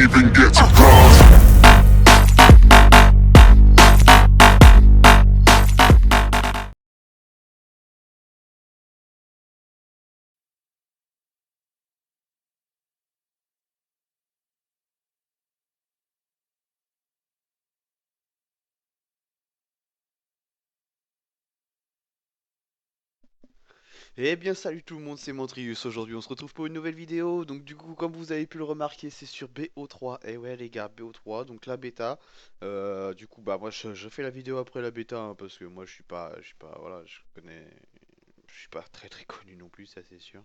even get to cross. Eh bien salut tout le monde, c'est Montrius. Aujourd'hui on se retrouve pour une nouvelle vidéo. Donc du coup comme vous avez pu le remarquer c'est sur BO3. Et ouais les gars, BO3, donc la bêta. Du coup bah moi je fais la vidéo après la bêta hein, parce que moi je suis pas voilà, je suis pas très très connu non plus, ça c'est sûr.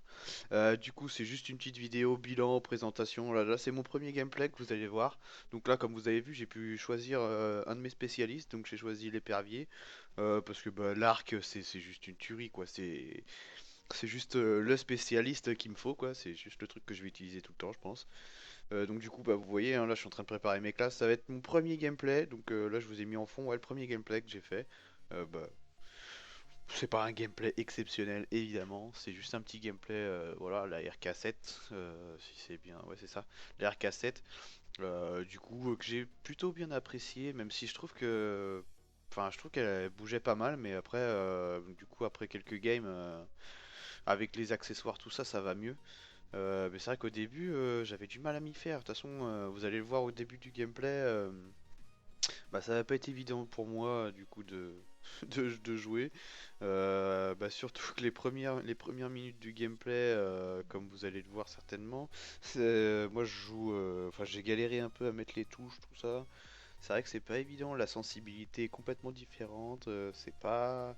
Du coup c'est juste une petite vidéo bilan, présentation. Là c'est mon premier gameplay que vous allez voir. Donc là comme vous avez vu j'ai pu choisir un de mes spécialistes. Donc j'ai choisi l'épervier. Parce que bah, l'arc c'est juste une tuerie quoi. C'est juste le spécialiste qu'il me faut, quoi. C'est juste le truc que je vais utiliser tout le temps, je pense. Donc du coup, bah, vous voyez, hein, là, je suis en train de préparer mes classes. Ça va être mon premier gameplay. Donc là, je vous ai mis en fond, ouais, le premier gameplay que j'ai fait. Bah, c'est pas un gameplay exceptionnel, évidemment. C'est juste un petit gameplay, voilà, la RK7. Si c'est bien, ouais, c'est ça. La RK7. Du coup, que j'ai plutôt bien apprécié, même si je trouve que... Enfin, je trouve qu'elle bougeait pas mal, mais après, du coup, après quelques games, avec les accessoires, tout ça, ça va mieux. Mais c'est vrai qu'au début, j'avais du mal à m'y faire. De toute façon, vous allez le voir au début du gameplay, bah, ça va pas être évident pour moi, du coup, de jouer. Bah, surtout que les premières minutes du gameplay, comme vous allez le voir certainement, moi je joue, enfin j'ai galéré un peu à mettre les touches, tout ça. C'est vrai que c'est pas évident, la sensibilité est complètement différente, c'est pas,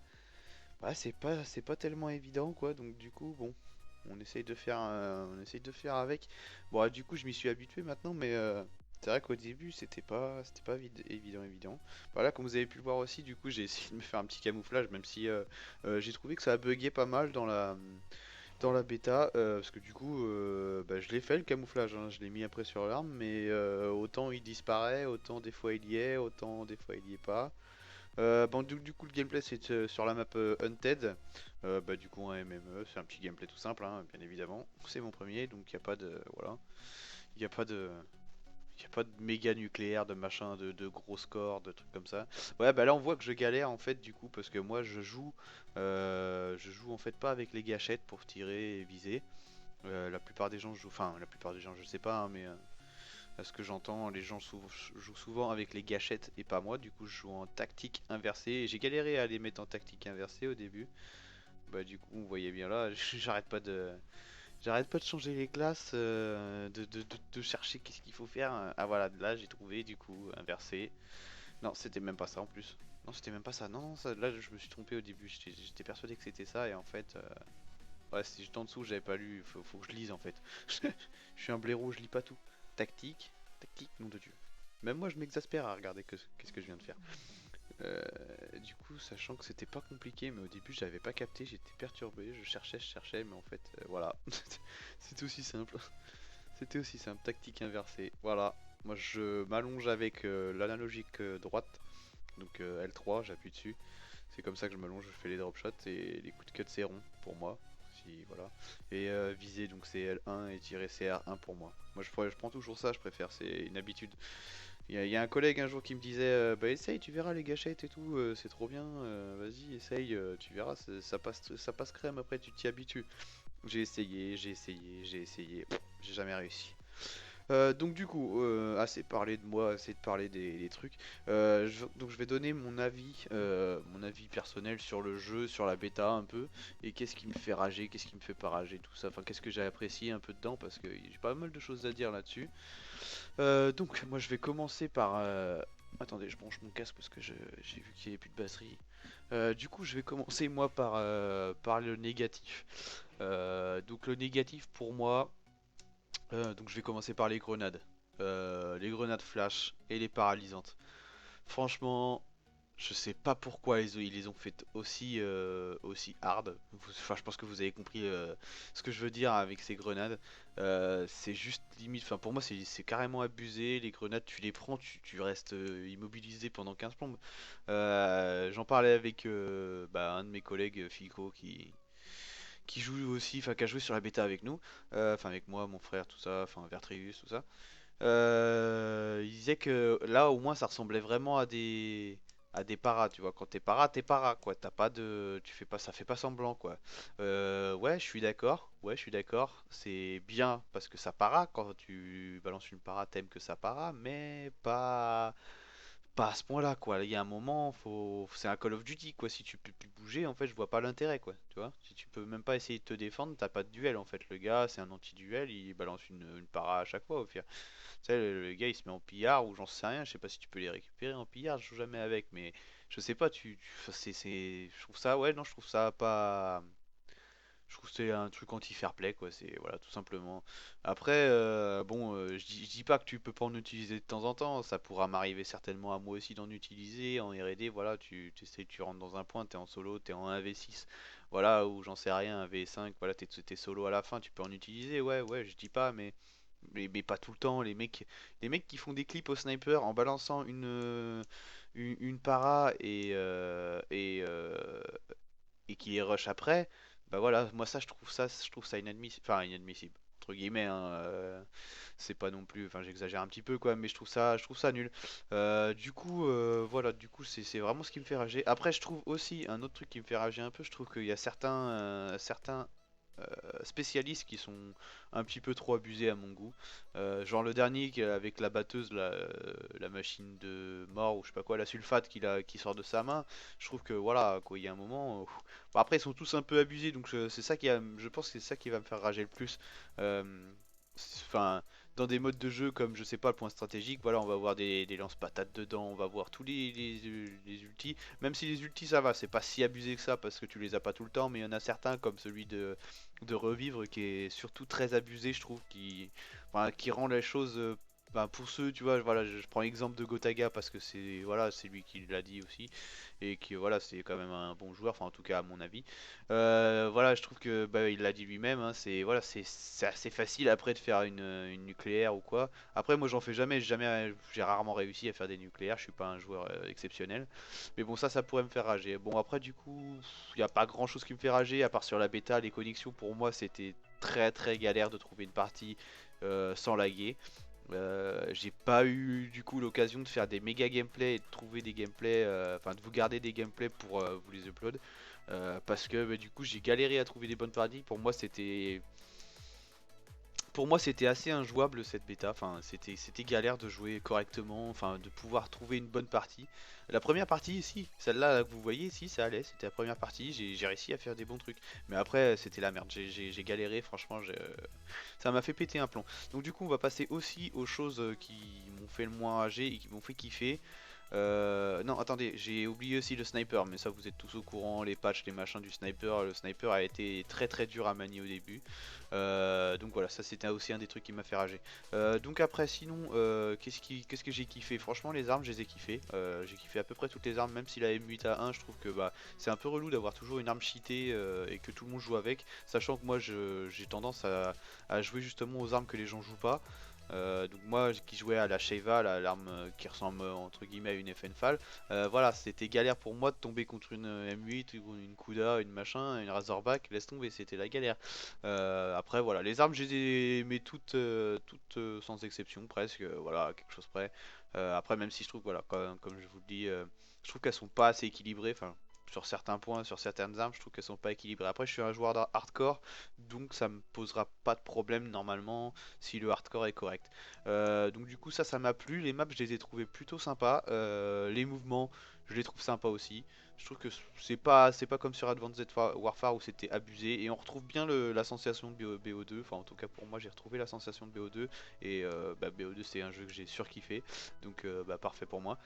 ouais, c'est pas tellement évident quoi. Donc du coup, bon, on essaye de faire avec. Bon, du coup, je m'y suis habitué maintenant, mais c'est vrai qu'au début, c'était pas évident. Voilà, comme vous avez pu le voir aussi, du coup, j'ai essayé de me faire un petit camouflage, même si j'ai trouvé que ça a bugué pas mal dans la bêta, parce que du coup, bah, je l'ai fait le camouflage, hein, je l'ai mis après sur l'arme, mais autant il disparaît, autant des fois il y est, autant des fois il y est pas. Bon, du coup, le gameplay c'est sur la map Hunted. Bah, du coup, en MME, c'est un petit gameplay tout simple, hein, bien évidemment. C'est mon premier, donc il n'y a pas de. Voilà. Il n'y a pas de. Y a pas de méga nucléaire, de machin, de gros scores, de trucs comme ça. Ouais, bah là on voit que je galère en fait du coup parce que moi je joue en fait pas avec les gâchettes pour tirer et viser. La plupart des gens jouent, enfin la plupart des gens je sais pas, hein, mais à ce que j'entends, les gens jouent souvent avec les gâchettes et pas moi. Du coup, je joue en tactique inversée. Et j'ai galéré à les mettre en tactique inversée au début. Bah, du coup, vous voyez bien là, j'arrête pas de changer les classes, de chercher qu'est-ce qu'il faut faire. Ah voilà, là j'ai trouvé du coup inversé. Non, c'était même pas ça en plus. Non, c'était même pas ça. Non, non, là je me suis trompé au début. J'étais persuadé que c'était ça et en fait, ouais, si j'étais en dessous, j'avais pas lu. Faut que je lise en fait. Je suis un blaireau, je lis pas tout. Tactique, tactique, nom de Dieu. Même moi, je m'exaspère à regarder qu'est-ce que je viens de faire. Du coup, sachant que c'était pas compliqué, mais au début, j'avais pas capté, j'étais perturbé, je cherchais, mais en fait, voilà. C'était aussi simple. C'était aussi simple, tactique inversée. Voilà. Moi, je m'allonge avec l'analogique droite, donc L3, j'appuie dessus. C'est comme ça que je m'allonge, je fais les drop shots et les coups de cut c'est rond pour moi. Si, voilà. Et viser donc c'est L1 et tirer c'est R1 pour moi. Moi je prends toujours ça, je préfère, c'est une habitude. Il y a un collègue un jour qui me disait bah essaye, tu verras les gâchettes et tout, c'est trop bien, vas-y essaye, tu verras, ça passe crème après tu t'y habitues. J'ai essayé, j'ai jamais réussi. Donc du coup, assez parlé de moi, assez de parler des trucs. Donc je vais donner mon avis personnel sur le jeu, sur la bêta un peu, et qu'est-ce qui me fait rager, qu'est-ce qui me fait pas rager, tout ça. Enfin, qu'est-ce que j'ai apprécié un peu dedans, parce que j'ai pas mal de choses à dire là-dessus. Donc moi je vais commencer par... Attendez, je branche mon casque parce que j'ai vu qu'il n'y avait plus de batterie. Du coup, je vais commencer moi par le négatif. Donc le négatif pour moi, donc je vais commencer par les grenades. Les grenades flash et les paralysantes. Franchement, je sais pas pourquoi ils les ont fait aussi hard. Enfin, je pense que vous avez compris ce que je veux dire avec ces grenades. C'est juste limite. Enfin, pour moi, c'est carrément abusé. Les grenades, tu les prends, tu restes immobilisé pendant 15 plombes. J'en parlais avec bah, un de mes collègues, Fico, qui joue aussi, enfin qui a joué sur la bêta avec nous, enfin avec moi, mon frère, tout ça, enfin Vertrius, tout ça. Il disait que là au moins ça ressemblait vraiment à des paras, tu vois. Quand t'es para quoi. T'as pas de, tu fais pas, ça fait pas semblant quoi. Ouais, je suis d'accord. Ouais, je suis d'accord. C'est bien parce que ça para quand tu balances une para, t'aimes que ça para, mais pas à ce point-là quoi. Il y a un moment, c'est un Call of Duty quoi. Si tu peux plus bouger, en fait, je vois pas l'intérêt quoi. Tu vois. Si tu peux même pas essayer de te défendre, t'as pas de duel en fait. Le gars, c'est un anti-duel, il balance une para à chaque fois au pire. Tu sais, le gars il se met en pillard ou j'en sais rien, je sais pas si tu peux les récupérer en pillard, je joue jamais avec, mais je sais pas, enfin, je trouve ça, ouais, non, je trouve ça pas. Je trouve que c'est un truc anti-fair play, quoi, c'est voilà, tout simplement. Après, bon, je dis pas que tu peux pas en utiliser de temps en temps, ça pourra m'arriver certainement à moi aussi d'en utiliser en R&D, voilà, tu rentres dans un point, t'es en solo, t'es en 1v6, voilà, ou j'en sais rien, un V5, voilà, t'es solo à la fin, tu peux en utiliser, ouais, ouais, je dis pas, mais pas tout le temps. Les mecs qui font des clips au sniper en balançant une para et qui les rush après, bah voilà, moi ça je trouve ça inadmissible, enfin inadmissible entre guillemets, hein, c'est pas non plus, enfin j'exagère un petit peu quoi, mais je trouve ça nul. Du coup, voilà, du coup c'est vraiment ce qui me fait rager. Après je trouve aussi un autre truc qui me fait rager un peu, je trouve qu'il y a certains spécialistes qui sont un petit peu trop abusés à mon goût. Genre le dernier avec la batteuse, la machine de mort ou je sais pas quoi, la sulfate qui sort de sa main. Je trouve que voilà, quoi, il y a un moment. Bon, après, ils sont tous un peu abusés, donc c'est ça je pense que c'est ça qui va me faire rager le plus. Euh, Enfin, dans des modes de jeu comme je sais pas le point stratégique, voilà, on va avoir des lance-patates dedans, on va voir tous les ultis. Même si les ultis ça va, c'est pas si abusé que ça parce que tu les as pas tout le temps, mais il y en a certains comme celui de revivre qui est surtout très abusé, je trouve, enfin, qui rend les choses. Ben, pour ceux, tu vois, voilà, je prends l'exemple de Gotaga parce que c'est voilà, c'est lui qui l'a dit aussi et qui voilà, c'est quand même un bon joueur, enfin en tout cas à mon avis. Voilà, je trouve que bah, il l'a dit lui-même, hein, c'est voilà, c'est assez facile après de faire une nucléaire ou quoi. Après, moi j'en fais jamais, j'ai rarement réussi à faire des nucléaires. Je suis pas un joueur exceptionnel, mais bon ça pourrait me faire rager. Bon après du coup, il n'y a pas grand-chose qui me fait rager à part sur la bêta, les connexions pour moi c'était très galère de trouver une partie sans laguer. J'ai pas eu du coup l'occasion de faire des méga gameplays et de trouver des gameplays, enfin de vous garder des gameplays pour vous les upload. Parce que bah, du coup j'ai galéré à trouver des bonnes parties. Pour moi c'était assez injouable cette bêta. Enfin c'était galère de jouer correctement, enfin de pouvoir trouver une bonne partie. La première partie, si, celle-là que vous voyez, si ça allait, c'était la première partie. J'ai réussi à faire des bons trucs. Mais après c'était la merde. J'ai galéré, franchement, ça m'a fait péter un plomb. Donc du coup on va passer aussi aux choses qui m'ont fait le moins rager et qui m'ont fait kiffer. Non, attendez, j'ai oublié aussi le sniper, mais ça vous êtes tous au courant, les patchs, les machins du sniper. Le sniper a été très dur à manier au début. Donc voilà, ça c'était aussi un des trucs qui m'a fait rager. Donc après, sinon, qu'est-ce que j'ai kiffé? Franchement, les armes, je les ai kiffées. J'ai kiffé à peu près toutes les armes, même si la M8A1, je trouve que bah, c'est un peu relou d'avoir toujours une arme cheatée et que tout le monde joue avec. Sachant que moi, j'ai tendance à jouer justement aux armes que les gens jouent pas. Donc moi qui jouais à la Sheiva, l'arme qui ressemble entre guillemets à une FNFAL, voilà, c'était galère pour moi de tomber contre une M8 ou une Kuda, une machin, une Razorback, laisse tomber, c'était la galère. Après voilà, les armes je les ai aimées toutes sans exception presque, voilà, quelque chose près. Après même si je trouve voilà, comme je vous le dis, je trouve qu'elles sont pas assez équilibrées, enfin sur certains points, sur certaines armes, je trouve qu'elles sont pas équilibrées. Après, je suis un joueur hardcore, donc ça me posera pas de problème normalement si le hardcore est correct. Donc du coup ça m'a plu, les maps je les ai trouvées plutôt sympas, les mouvements je les trouve sympas aussi. Je trouve que c'est pas comme sur Advanced Warfare où c'était abusé et on retrouve bien la sensation de BO2, enfin en tout cas pour moi j'ai retrouvé la sensation de BO2 et bah, BO2 c'est un jeu que j'ai surkiffé donc bah, parfait pour moi.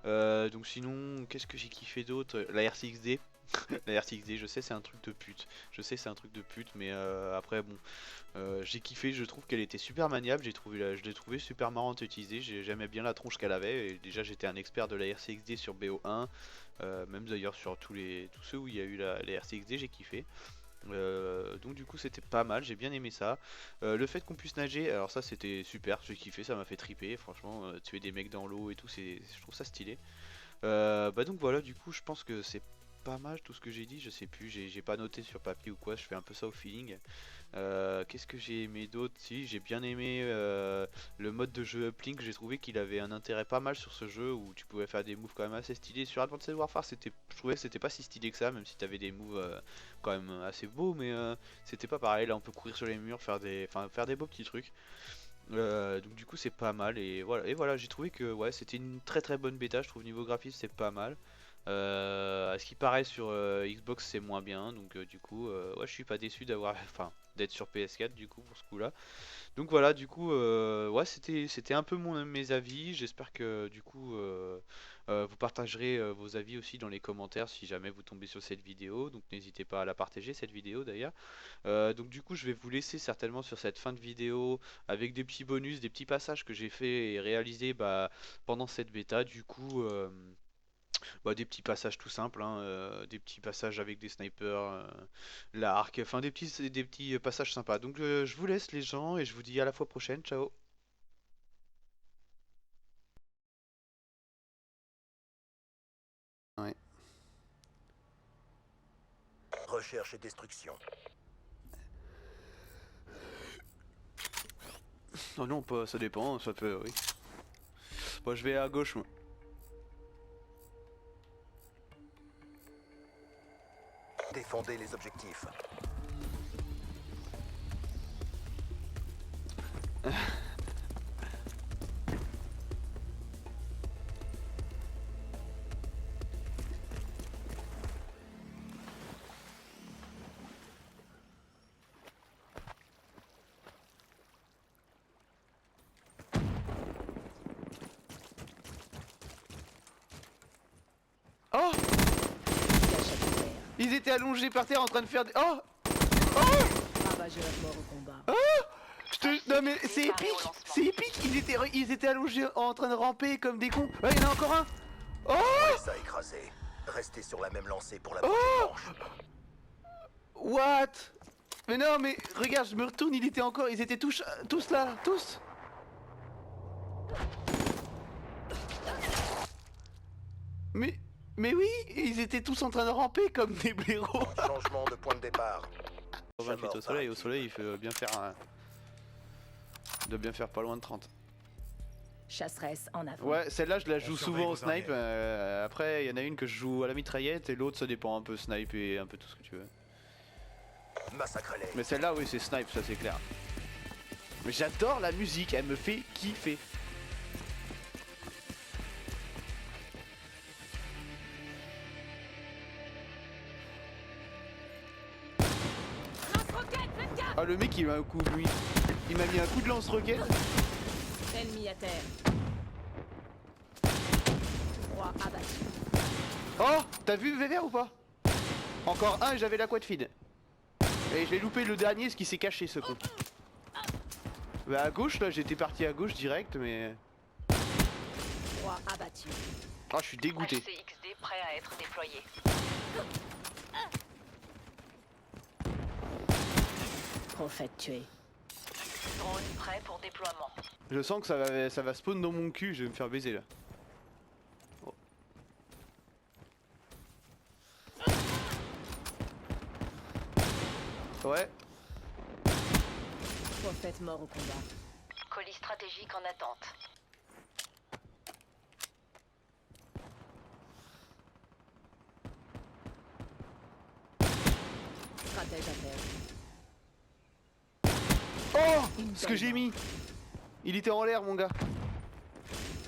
Donc sinon qu'est-ce que j'ai kiffé d'autre? La RCXD. La RCXD, je sais c'est un truc de pute, je sais c'est un truc de pute, mais après bon, j'ai kiffé, je trouve qu'elle était super maniable, je l'ai trouvé super marrante à utiliser, j'aimais bien la tronche qu'elle avait, et déjà j'étais un expert de la RCXD sur BO1, même d'ailleurs sur tous ceux où il y a eu la RCXD, j'ai kiffé. Donc du coup c'était pas mal, j'ai bien aimé ça. Le fait qu'on puisse nager, alors ça c'était super, j'ai kiffé, ça m'a fait triper, franchement, tuer des mecs dans l'eau et tout, je trouve ça stylé. Bah donc voilà, du coup je pense que c'est pas mal tout ce que j'ai dit, je sais plus, j'ai pas noté sur papier ou quoi, je fais un peu ça au feeling. Qu'est-ce que j'ai aimé d'autre? Si, j'ai bien aimé le mode de jeu Uplink, j'ai trouvé qu'il avait un intérêt pas mal sur ce jeu où tu pouvais faire des moves quand même assez stylés. Sur Advanced Warfare, je trouvais que c'était pas si stylé que ça, même si t'avais des moves quand même assez beaux, mais c'était pas pareil. Là, on peut courir sur les murs, faire des beaux petits trucs. Donc du coup c'est pas mal et voilà j'ai trouvé que ouais c'était une très bonne bêta, je trouve niveau graphisme c'est pas mal. À ce qui paraît sur Xbox c'est moins bien donc du coup ouais je suis pas déçu d'avoir enfin d'être sur PS4 du coup pour ce coup là. Donc voilà, du coup, ouais, c'était un peu mes avis. J'espère que du coup, vous partagerez vos avis aussi dans les commentaires si jamais vous tombez sur cette vidéo. Donc n'hésitez pas à la partager cette vidéo d'ailleurs. Donc du coup, je vais vous laisser certainement sur cette fin de vidéo avec des petits bonus, des petits passages que j'ai fait et réalisés bah, pendant cette bêta. Du coup, bah, des petits passages tout simples, hein, des petits passages avec des snipers, l'arc, enfin des petits passages sympas. Donc je vous laisse les gens et je vous dis à la fois prochaine. Ciao. Ouais. Recherche et destruction. Oh non, pas, ça dépend, ça peut, oui. Moi je vais à gauche, moi. Défendez les objectifs. Oh! Ils étaient allongés par terre en train de faire des... Oh! Ravageur mort au combat. Non mais c'est épique! C'est épique! Ils étaient allongés en train de ramper comme des cons. Ouais, il y en a encore un! Oh! Ça écrasé. Restez sur la même lancée pour la prochaine manche. What? Mais non, mais regarde, je me retourne, ils étaient tous là, tous. Mais, mais oui, ils étaient tous en train de ramper comme des blaireaux. Changement de point de départ. 28 au soleil il fait bien faire il doit bien faire pas loin de 30. Chasseresse en avant. Ouais, celle-là je la joue souvent au snipe. arrières. Après, il y en a une que je joue à la mitraillette et l'autre ça dépend un peu snipe et un peu tout ce que tu veux. Massacrez-les. Mais celle-là, oui, c'est snipe, ça c'est clair. Mais j'adore la musique, elle me fait kiffer. Ah, le mec il m'a un coup, lui. Il m'a mis un coup de lance-roquette. Ennemi à terre. Roi abattu. Oh, t'as vu Vévert ou pas? Encore un et j'avais la quad feed. Et j'ai loupé le dernier, ce qui s'est caché ce coup. Bah à gauche là, j'étais parti à gauche direct mais... Roi abattu. Ah, je suis dégoûté. HCXD prêt à être déployé. Prophète tué. Drone prêt pour déploiement. Je sens que ça va spawn dans mon cul, je vais me faire baiser là. Oh. Ouais. Prophète mort au combat. Colis stratégique en attente. Stratège à terre. Oh, ce que j'ai mis. Il était en l'air mon gars.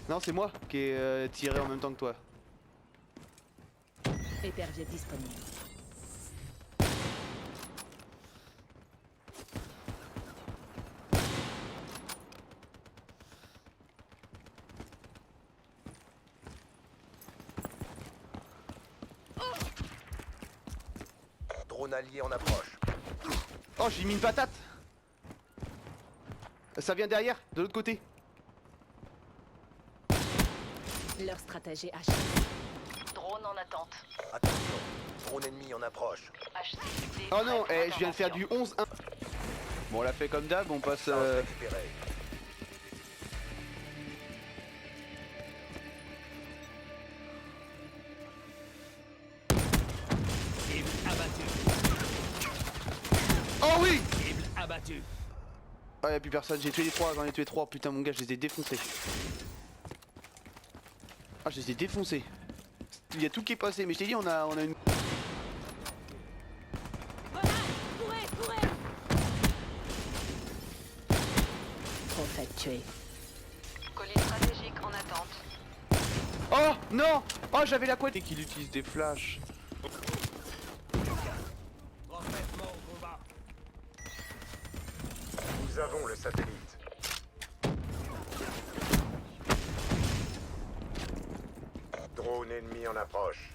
Non, c'est moi qui ai tiré en même temps que toi. Épervier disponible. Drone allié en approche. Oh, j'ai mis une patate. Ça vient derrière, de l'autre côté. Leur stratégie achève. Drone en attente. Attention. Drone ennemi en approche. HCXD Oh non, prêt pour je viens de faire du 11-1. Bon, on l'a fait comme d'hab, on passe... Chance récupérée. abattu. Ah y'a plus personne, j'ai tué les trois, j'en ai tué trois, putain mon gars je les ai défoncés. Ah je les ai défoncés. Il y a tout qui est passé, mais je t'ai dit on a une... Prophète tué. Colis stratégique en attente. Oh non. Oh j'avais la couette et qu'il utilise des flashs. Prophète mort au combat. Nous avons le satellite. Drone ennemi en approche.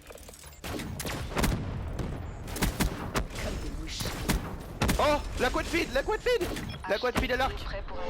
Comme des mouches. Oh la couette feed, la couette feed. La couette feed à l'arc. Prêt pour un...